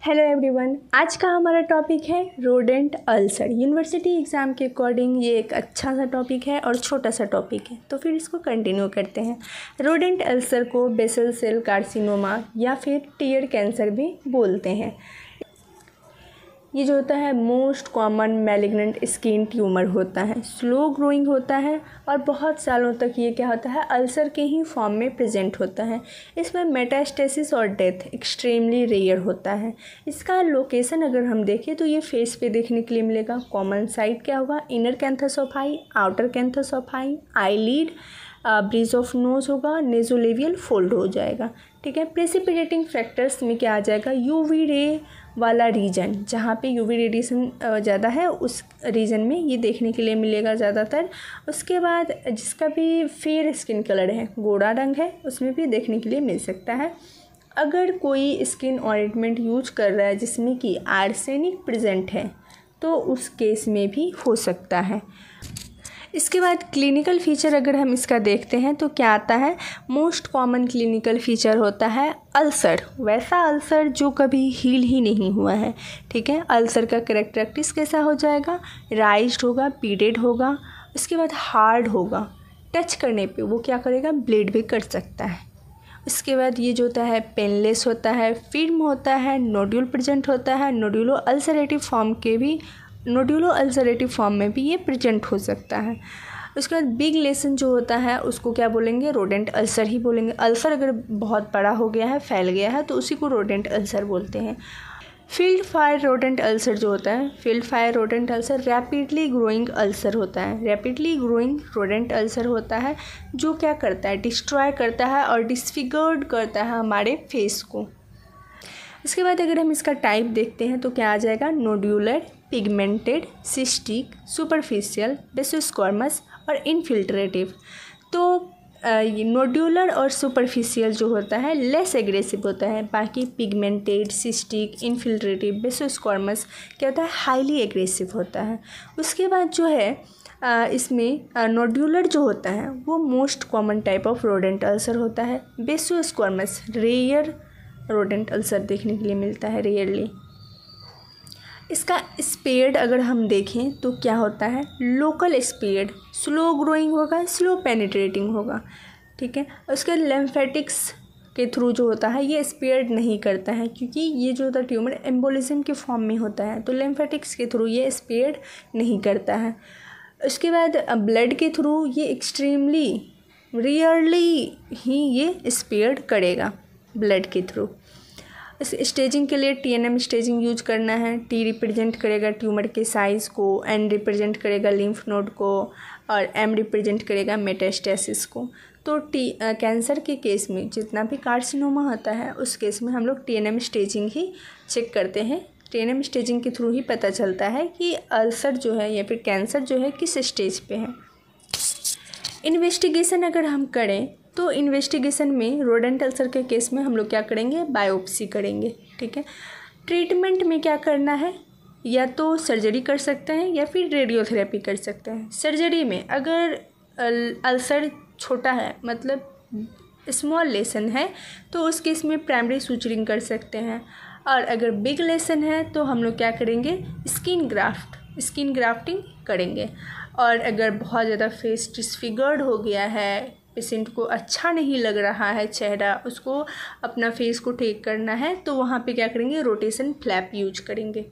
Hello everyone, आज का हमारा टॉपिक है रोडेंट अल्सर। यूनिवर्सिटी एग्ज़ाम के अकॉर्डिंग ये एक अच्छा सा टॉपिक है और छोटा सा टॉपिक है, तो फिर इसको कंटिन्यू करते हैं। रोडेंट अल्सर को बेसल सेल कार्सिनोमा या फिर टीयर कैंसर भी बोलते हैं। ये जो होता है most common malignant skin tumour होता है, स्लो ग्रोइंग होता है और बहुत सालों तक ये क्या होता है, अल्सर के ही फॉर्म में प्रेजेंट होता है। इसमें मेटास्टेसिस और डेथ एक्सट्रीमली रेयर होता है। इसका लोकेशन अगर हम देखें तो ये फेस पे देखने के लिए मिलेगा। कॉमन साइट क्या होगा, inner canthus of I, outer canthus of I, eyelid, bridge of nose होगा, नेजोलेवियल फोल्ड हो जाएगा। ठीक है। प्रेसिपिटेटिंग फैक्टर्स में क्या आ जाएगा, यूवी रे वाला रीजन, जहाँ पे यूवी रेडिएशन ज़्यादा है उस रीजन में ये देखने के लिए मिलेगा ज़्यादातर। उसके बाद जिसका भी फेयर स्किन कलर है, गोरा रंग है, उसमें भी देखने के लिए मिल सकता है। अगर कोई स्किन ऑइंटमेंट यूज कर रहा है जिसमें कि आर्सेनिक प्रेजेंट है तो उस केस में भी हो सकता है। इसके बाद क्लिनिकल फीचर अगर हम इसका देखते हैं तो क्या आता है, मोस्ट कॉमन क्लिनिकल फीचर होता है अल्सर, वैसा अल्सर जो कभी हील ही नहीं हुआ है। ठीक है। अल्सर का कैरेक्टरिस्टिक्स कैसा हो जाएगा, राइज्ड होगा, पीडेड होगा, उसके बाद हार्ड होगा, टच करने पे वो क्या करेगा, ब्लीड भी कर सकता है। उसके बाद ये जो होता है पेनलेस होता है, फिल्म होता है, नोड्यूल प्रेजेंट होता है, नोड्यूलो अल्सरेटिव फॉर्म में भी ये प्रेजेंट हो सकता है। उसके बाद बिग लेसन जो होता है उसको क्या बोलेंगे, रोडेंट अल्सर ही बोलेंगे। अल्सर अगर बहुत बड़ा हो गया है, फैल गया है, तो उसी को रोडेंट अल्सर बोलते हैं। फील्ड फायर रोडेंट अल्सर जो होता है, field fire rodent ulcer rapidly growing ulcer होता है। रैपिडली ग्रोइंग रोडेंट अल्सर होता है जो क्या करता है, डिस्ट्रॉय करता है और डिसफिगर्ड करता है हमारे फेस को। इसके बाद अगर हम इसका टाइप देखते हैं तो क्या आ जाएगा, नोड्यूलर, पिगमेंटेड, सिस्टिक, सुपरफिशियल, बेसोस्क्वामस और इनफिल्ट्रेटिव। तो नोड्यूलर और सुपरफिशियल जो होता है लेस एग्रेसिव होता है, बाकी पिगमेंटेड, सिस्टिक, इनफिल्ट्रेटिव, बेसोस्क्वामस क्या होता है, हाईली एग्रेसिव होता है। उसके बाद जो है इसमें नोड्यूलर जो होता है वो most common type of rodent ulcer होता है। बेसोस्क्वामस रेयर रोडेंट अल्सर देखने के लिए मिलता है, रेयरली। इसका स्पेड अगर हम देखें तो क्या होता है, लोकल स्पेड, स्लो ग्रोइंग होगा, स्लो पेनिट्रेटिंग होगा। ठीक है। उसके लिम्फेटिक्स के थ्रू जो होता है ये स्पेड नहीं करता है, क्योंकि ये जो होता है ट्यूमर एम्बोलिज्म के फॉर्म में होता है, तो लिम्फेटिक्स के थ्रू ये स्पेड नहीं करता है। उसके बाद ब्लड के थ्रू ये एक्सट्रीमली रेयरली ही ये स्पेड करेगा, ब्लड के थ्रू। इस स्टेजिंग के लिए TNM स्टेजिंग यूज करना है। T रिप्रेजेंट करेगा ट्यूमर के साइज़ को, N रिप्रेजेंट करेगा लिम्फ नोड को और M रिप्रेजेंट करेगा मेटास्टेसिस को। तो कैंसर के केस में जितना भी कार्सिनोमा होता है उस केस में हम लोग TNM स्टेजिंग ही चेक करते हैं। TNM स्टेजिंग के थ्रू ही पता चलता है कि अल्सर जो है या फिर कैंसर जो है किस स्टेज पे है। इन्वेस्टिगेशन अगर हम करें तो इन्वेस्टिगेशन में रोडेंट अल्सर के केस में हम लोग क्या करेंगे, बायोप्सी करेंगे। ठीक है। ट्रीटमेंट में क्या करना है, या तो सर्जरी कर सकते हैं या फिर रेडियोथेरेपी कर सकते हैं। सर्जरी में अगर अल्सर छोटा है, मतलब स्मॉल लेसन है, तो उस केस में प्राइमरी सूचरिंग कर सकते हैं। और अगर बिग लेसन है तो हम लोग क्या करेंगे, स्किन ग्राफ्टिंग करेंगे। और अगर बहुत ज़्यादा फेस डिसफिगर्ड हो गया है, पेशेंट को अच्छा नहीं लग रहा है चेहरा, उसको अपना फेस को ठीक करना है, तो वहाँ पे क्या करेंगे, रोटेशन फ्लैप यूज करेंगे।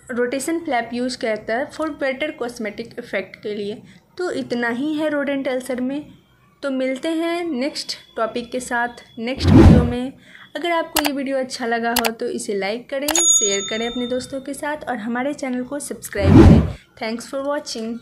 रोटेशन फ्लैप यूज करता है फॉर बेटर कॉस्मेटिक इफ़ेक्ट के लिए। तो इतना ही है रोडेंट अल्सर में। तो मिलते हैं नेक्स्ट टॉपिक के साथ नेक्स्ट वीडियो में। अगर आपको ये वीडियो अच्छा लगा हो तो इसे लाइक करें, शेयर करें अपने दोस्तों के साथ और हमारे चैनल को सब्सक्राइब करें। Thanks for watching.